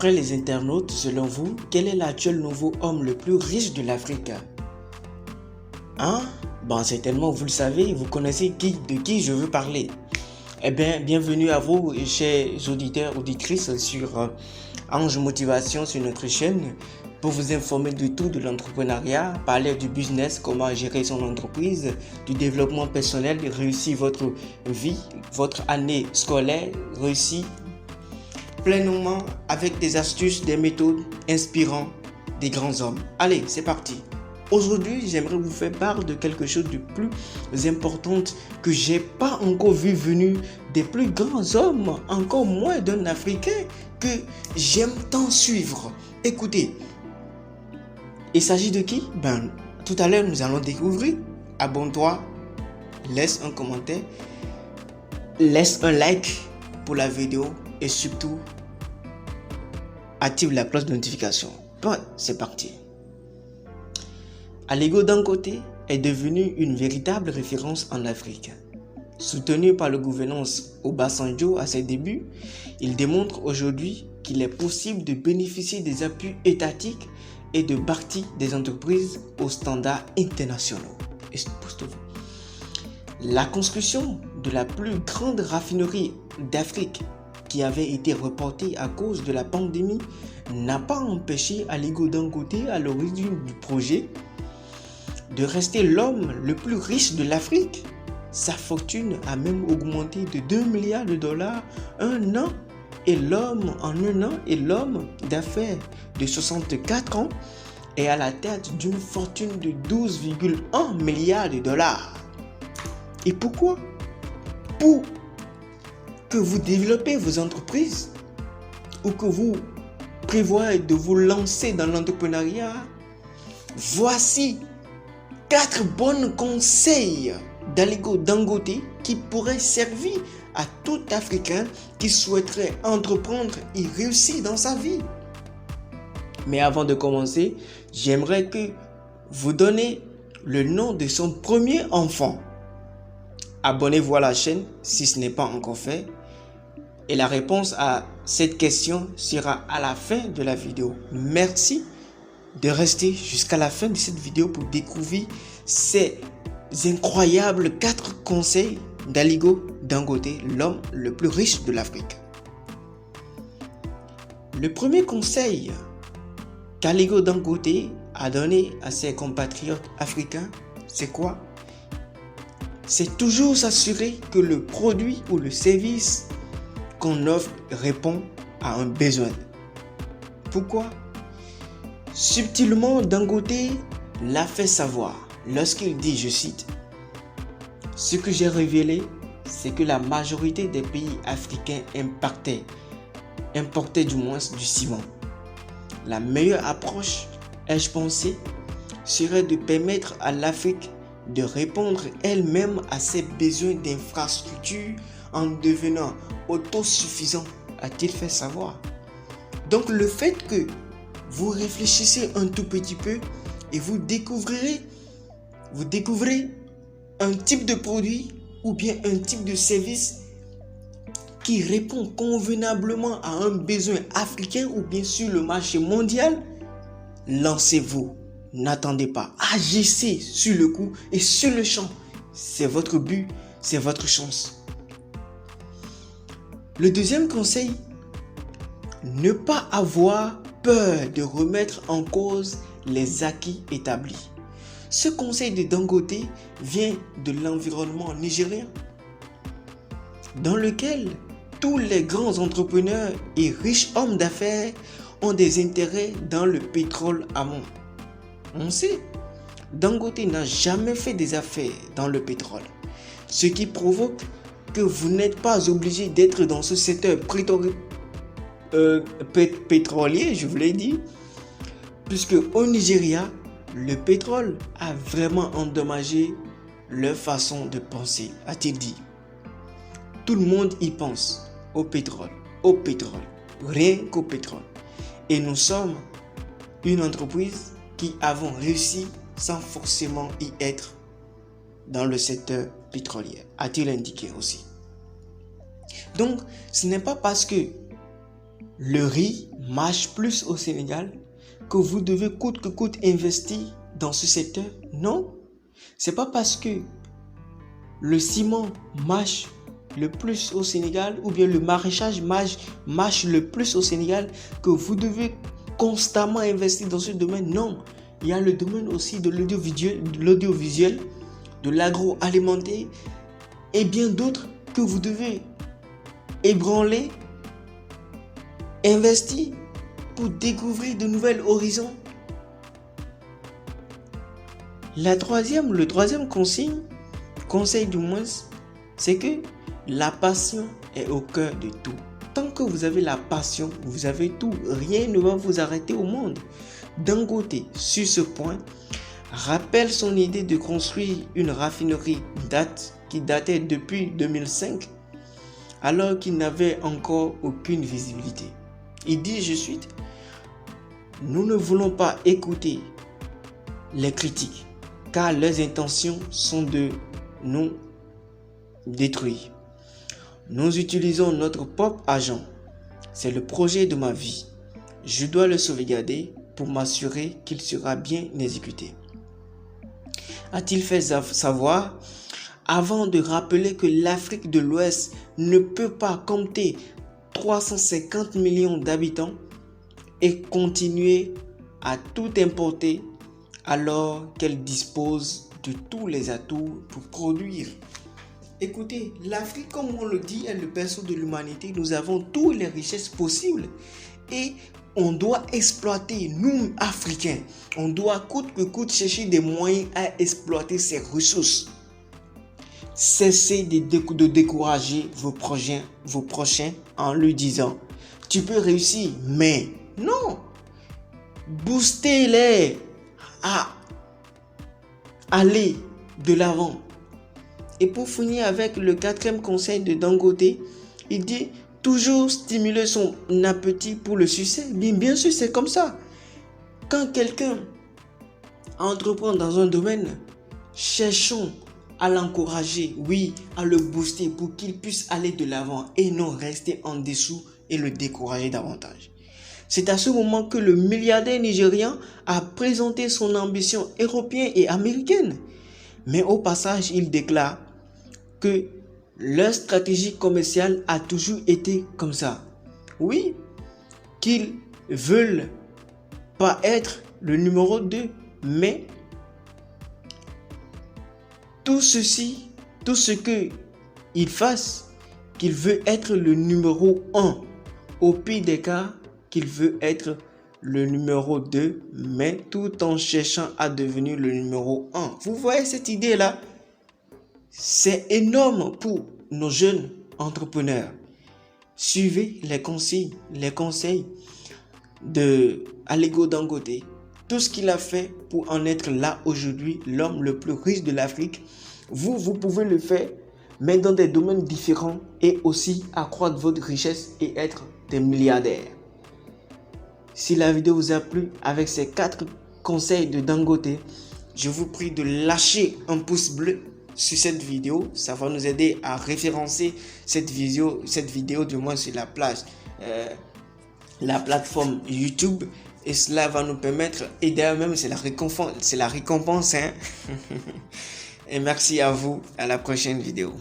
D'après les internautes, selon vous, quel est l'actuel nouveau homme le plus riche de l'Afrique? Hein? Bon, certainement, vous le savez, vous connaissez de qui je veux parler. Eh bien, bienvenue à vous, chers auditeurs, auditrices, sur Ange Motivation sur notre chaîne, pour vous informer de tout de l'entrepreneuriat, parler du business, comment gérer son entreprise, du développement personnel, réussir votre vie, votre année scolaire, réussir pleinement avec des astuces, des méthodes inspirant des grands hommes. Allez, c'est parti. Aujourd'hui, j'aimerais vous faire part de quelque chose de plus important que j'ai pas encore vu venir des plus grands hommes, encore moins d'un Africain que j'aime tant suivre. Écoutez, il s'agit de qui? Tout à l'heure, nous allons découvrir. Abonne-toi, laisse un commentaire, laisse un like pour la vidéo et surtout, active la cloche de notification. Bon, c'est parti. Aliko Dangote est devenu une véritable référence en Afrique. Soutenu par le gouvernement Obasanjo à ses débuts, il démontre aujourd'hui qu'il est possible de bénéficier des appuis étatiques et de parties des entreprises aux standards internationaux. La construction de la plus grande raffinerie d'Afrique qui avait été reportée à cause de la pandémie n'a pas empêché Aliko Dangote à l'origine du projet de rester l'homme le plus riche de l'Afrique. Sa fortune a même augmenté de 2 milliards de dollars en un an et l'homme d'affaires de 64 ans est à la tête d'une fortune de 12,1 milliards de dollars. Et pourquoi? Pour que vous développez vos entreprises ou que vous prévoyez de vous lancer dans l'entrepreneuriat, voici 4 bons conseils d'Aliko Dangote qui pourraient servir à tout Africain qui souhaiterait entreprendre et réussir dans sa vie. Mais avant de commencer, j'aimerais que vous donniez le nom de son premier enfant. Abonnez-vous à la chaîne si ce n'est pas encore fait. Et la réponse à cette question sera à la fin de la vidéo. Merci de rester jusqu'à la fin de cette vidéo pour découvrir ces incroyables 4 conseils d'Aliko Dangote, l'homme le plus riche de l'Afrique. Le premier conseil qu'Aliko Dangote a donné à ses compatriotes africains, c'est quoi? C'est toujours s'assurer que le produit ou le service qu'on offre répond à un besoin. Pourquoi? Subtilement, Dangote l'a fait savoir lorsqu'il dit, je cite, « Ce que j'ai révélé, c'est que la majorité des pays africains importaient du moins du ciment. La meilleure approche, ai-je pensé, serait de permettre à l'Afrique de répondre elle-même à ses besoins d'infrastructures en devenant autosuffisant, a-t-il fait savoir. Donc le fait que vous réfléchissez un tout petit peu et vous découvrez un type de produit ou bien un type de service qui répond convenablement à un besoin africain ou bien sur le marché mondial, lancez-vous. N'attendez pas, agissez sur le coup et sur le champ. C'est votre but, c'est votre chance. Le deuxième conseil, ne pas avoir peur de remettre en cause les acquis établis. Ce conseil de Dangote vient de l'environnement nigérien, dans lequel tous les grands entrepreneurs et riches hommes d'affaires ont des intérêts dans le pétrole amont. On sait, Dangote n'a jamais fait des affaires dans le pétrole, ce qui provoque que vous n'êtes pas obligé d'être dans ce secteur pétrolier, je vous l'ai dit, puisque au Nigeria, le pétrole a vraiment endommagé leur façon de penser, a-t-il dit. Tout le monde y pense au pétrole, rien qu'au pétrole. Et nous sommes une entreprise qui avons réussi sans forcément y être dans le secteur pétrolier, a-t-il indiqué aussi. Donc, ce n'est pas parce que le riz marche plus au Sénégal, que vous devez coûte que coûte investir dans ce secteur. Non, c'est pas parce que le ciment marche le plus au Sénégal ou bien le maraîchage marche le plus au Sénégal que vous devez constamment investir dans ce domaine. Non, il y a le domaine aussi de l'audiovisuel, de l'agroalimentaire et bien d'autres que vous devez ébranler, investir pour découvrir de nouveaux horizons. Le troisième conseil du moins, c'est que la passion est au cœur de tout. Tant que vous avez la passion, vous avez tout. Rien ne va vous arrêter au monde. Dangote, sur ce point, rappelle son idée de construire une raffinerie qui datait depuis 2005, alors qu'il n'avait encore aucune visibilité. Il dit, je cite, « Nous ne voulons pas écouter les critiques, car leurs intentions sont de nous détruire. Nous utilisons notre propre argent. C'est le projet de ma vie. Je dois le sauvegarder pour m'assurer qu'il sera bien exécuté. » A-t-il fait savoir avant de rappeler que l'Afrique de l'Ouest ne peut pas compter 350 millions d'habitants et continuer à tout importer alors qu'elle dispose de tous les atouts pour produire. Écoutez, l'Afrique, comme on le dit, est le berceau de l'humanité. Nous avons toutes les richesses possibles et on doit exploiter, nous Africains, on doit coûte que coûte chercher des moyens à exploiter ces ressources. Cessez de décourager vos prochains en lui disant « Tu peux réussir », mais non, boostez-les à aller de l'avant. Et pour finir avec le 4e conseil de Dangote, il dit toujours stimuler son appétit pour le succès. Bien sûr, c'est comme ça. Quand quelqu'un entreprend dans un domaine, cherchons à l'encourager, oui, à le booster pour qu'il puisse aller de l'avant et non rester en dessous et le décourager davantage. C'est à ce moment que le milliardaire nigérian a présenté son ambition européenne et américaine. Mais au passage, il déclare que leur stratégie commerciale a toujours été comme ça. Oui, qu'ils veulent pas être le numéro 2, mais tout ce qu'ils fassent, qu'il veut être le numéro 1. Au pire des cas, qu'il veut être le numéro 2, mais tout en cherchant à devenir le numéro 1. Vous voyez cette idée-là? C'est énorme pour nos jeunes entrepreneurs. Suivez les conseils de Aliko Dangote. Tout ce qu'il a fait pour en être là aujourd'hui, l'homme le plus riche de l'Afrique. Vous pouvez le faire, mais dans des domaines différents et aussi accroître votre richesse et être des milliardaires. Si la vidéo vous a plu avec ces 4 conseils de Dangote, je vous prie de lâcher un pouce bleu sur cette vidéo. Ça va nous aider à référencer cette vidéo du moins sur la plateforme YouTube, et cela va nous permettre, et d'ailleurs même c'est la récompense hein. Et merci à vous, à la prochaine vidéo.